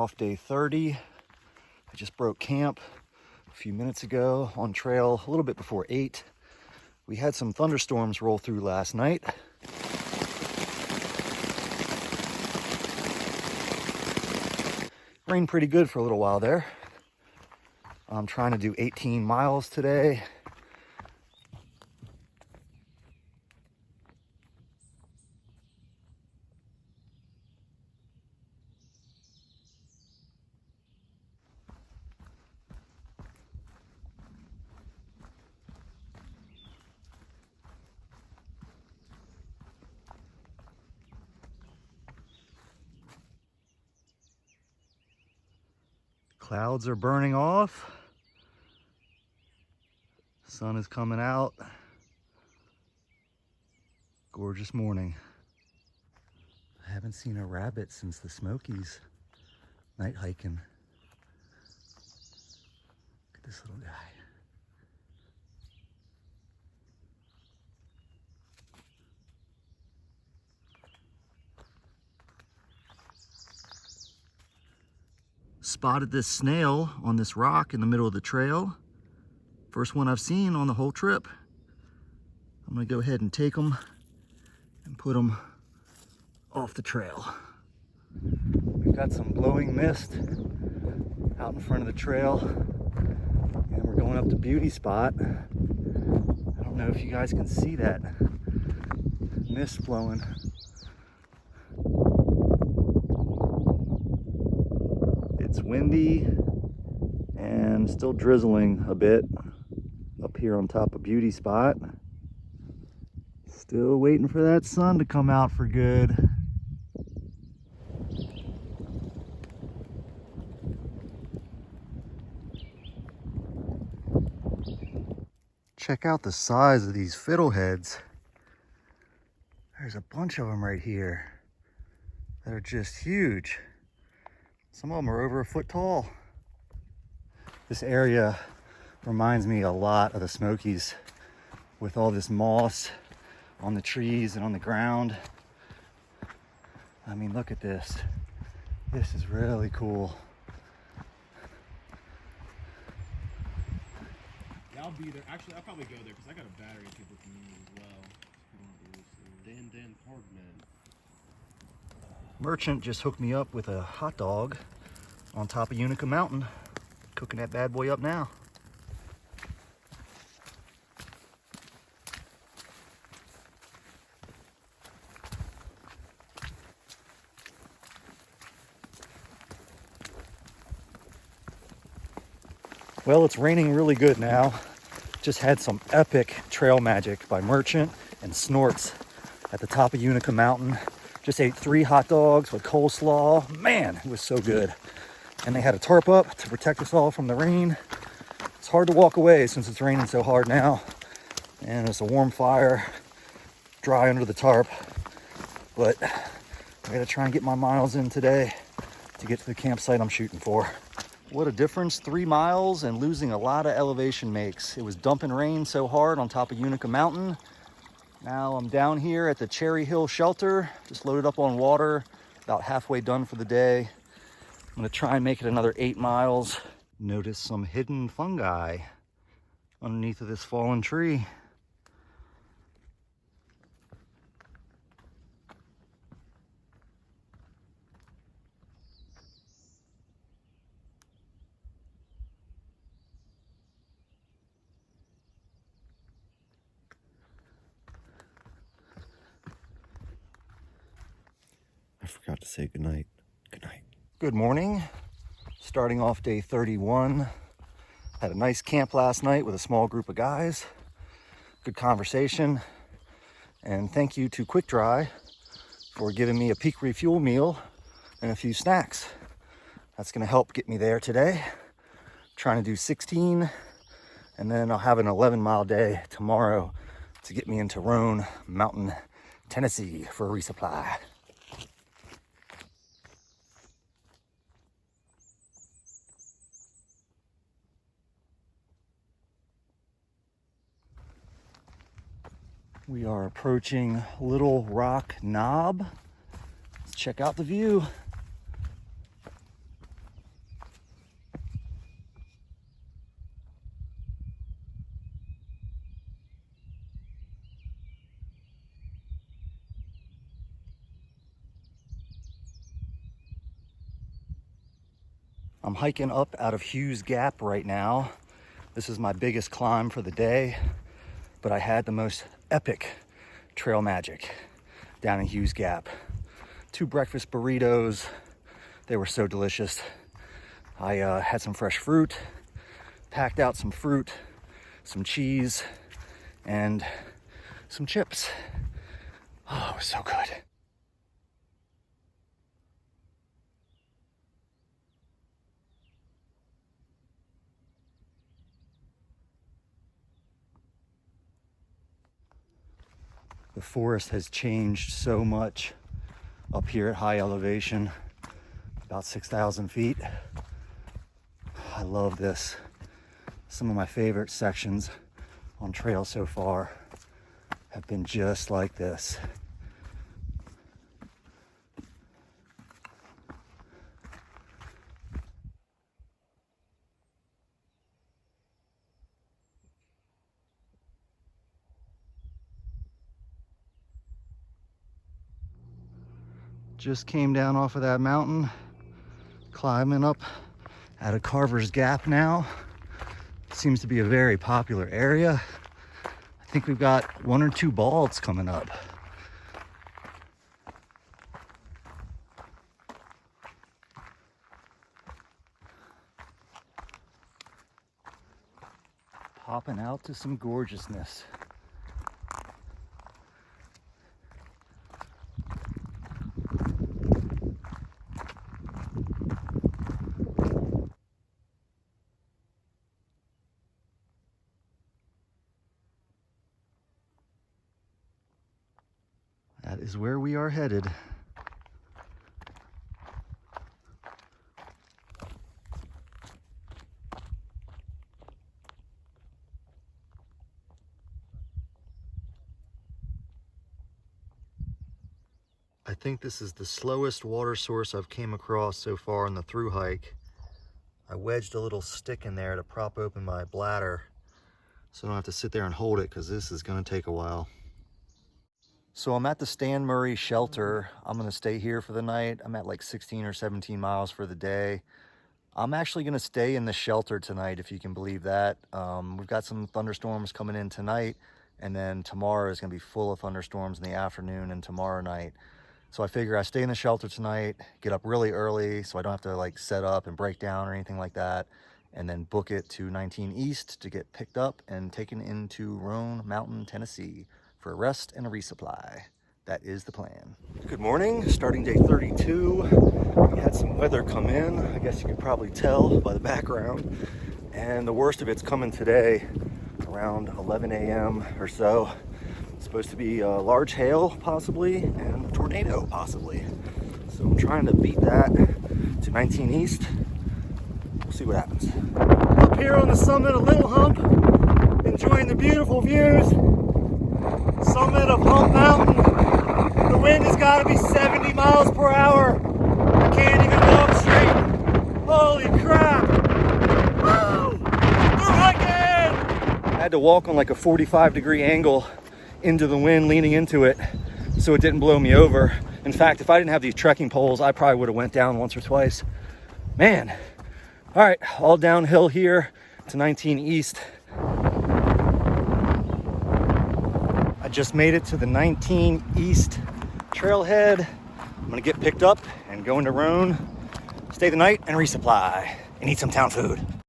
off day 30. I just broke camp a few minutes ago on trail a little bit before 8. We had some thunderstorms roll through last night. Rained pretty good for a little while there. I'm trying to do 18 miles today. Clouds are burning off. Sun is coming out. Gorgeous morning. I haven't seen a rabbit since the Smokies night hiking. Look at this little guy. Spotted this snail on this rock in the middle of the trail. First one I've seen on the whole trip. I'm gonna go ahead and take them and put them off the trail. We've got some blowing mist out in front of the trail, and we're going up to Beauty Spot. I don't know if you guys can see that mist blowing. It's windy and still drizzling a bit up here on top of Beauty Spot. Still waiting for that sun to come out for good. Check out the size of these fiddleheads. There's a bunch of them right here that are just huge. Some of them are over a foot tall. This area reminds me a lot of the Smokies, with all this moss on the trees and on the ground. I mean, look at this. This is really cool. Yeah, I'll be there. Actually, I'll probably go there because I got a battery people can use as well. Dan Cardman. Merchant just hooked me up with a hot dog on top of Unica Mountain. Cooking that bad boy up now. Well, it's raining really good now. Just had some epic trail magic by Merchant and Snorts at the top of Unica Mountain. Just ate 3 hot dogs with coleslaw. Man, it was so good. And they had a tarp up to protect us all from the rain. It's hard to walk away since it's raining so hard now. And it's a warm fire, dry under the tarp. But I gotta try and get my miles in today to get to the campsite I'm shooting for. What a difference 3 miles and losing a lot of elevation makes. It was dumping rain so hard on top of Unica Mountain. Now I'm down here at the Cherry Hill Shelter, just loaded up on water, about halfway done for the day. I'm gonna try and make it another 8 miles. Notice some hidden fungi underneath of this fallen tree. I forgot to say goodnight. Good night. Good morning. Starting off day 31. Had a nice camp last night with a small group of guys. Good conversation. And thank you to Quick Dry for giving me a peak refuel meal and a few snacks. That's gonna help get me there today. Trying to do 16, and then I'll have an 11-mile day tomorrow to get me into Roan Mountain, Tennessee for a resupply. We are approaching Little Rock Knob. Let's check out the view. I'm hiking up out of Hughes Gap right now. This is my biggest climb for the day, but I had the most epic trail magic down in Hughes Gap. 2 breakfast burritos. They were so delicious. I had some fresh fruit, packed out some fruit, some cheese, and some chips. Oh, it was so good. The forest has changed so much up here at high elevation, about 6,000 feet. I love this. Some of my favorite sections on trail so far have been just like this. Just came down off of that mountain, climbing up at a Carver's Gap now. Seems to be a very popular area. I think we've got 1 or 2 balds coming up. Popping out to some gorgeousness. That is where we are headed. I think this is the slowest water source I've came across so far on the through hike. I wedged a little stick in there to prop open my bladder so I don't have to sit there and hold it, because this is going to take a while. So I'm at the Stan Murray shelter. I'm going to stay here for the night. I'm at like 16 or 17 miles for the day. I'm actually going to stay in the shelter tonight, if you can believe that. We've got some thunderstorms coming in tonight, and then tomorrow is going to be full of thunderstorms in the afternoon and tomorrow night. So I figure I stay in the shelter tonight, get up really early so I don't have to like set up and break down or anything like that, and then book it to 19 East to get picked up and taken into Roan Mountain, Tennessee for a rest and a resupply. That is the plan. Good morning, starting day 32. We had some weather come in. I guess you could probably tell by the background. And the worst of it's coming today around 11 a.m. or so. It's supposed to be a large hail possibly and a tornado possibly. So I'm trying to beat that to 19 East. We'll see what happens. Up here on the summit of Little Hump, enjoying the beautiful views. Summit of Roan Mountain. The wind has got to be 70 miles per hour. I can't even walk straight. Holy crap! Woo! We're hiking! I had to walk on like a 45-degree angle into the wind, leaning into it, so it didn't blow me over. In fact, if I didn't have these trekking poles, I probably would have went down once or twice. Man. All right, all downhill here to 19 East. I just made it to the 19 East trailhead. I'm gonna get picked up and go into Roan, stay the night and resupply and eat some town food.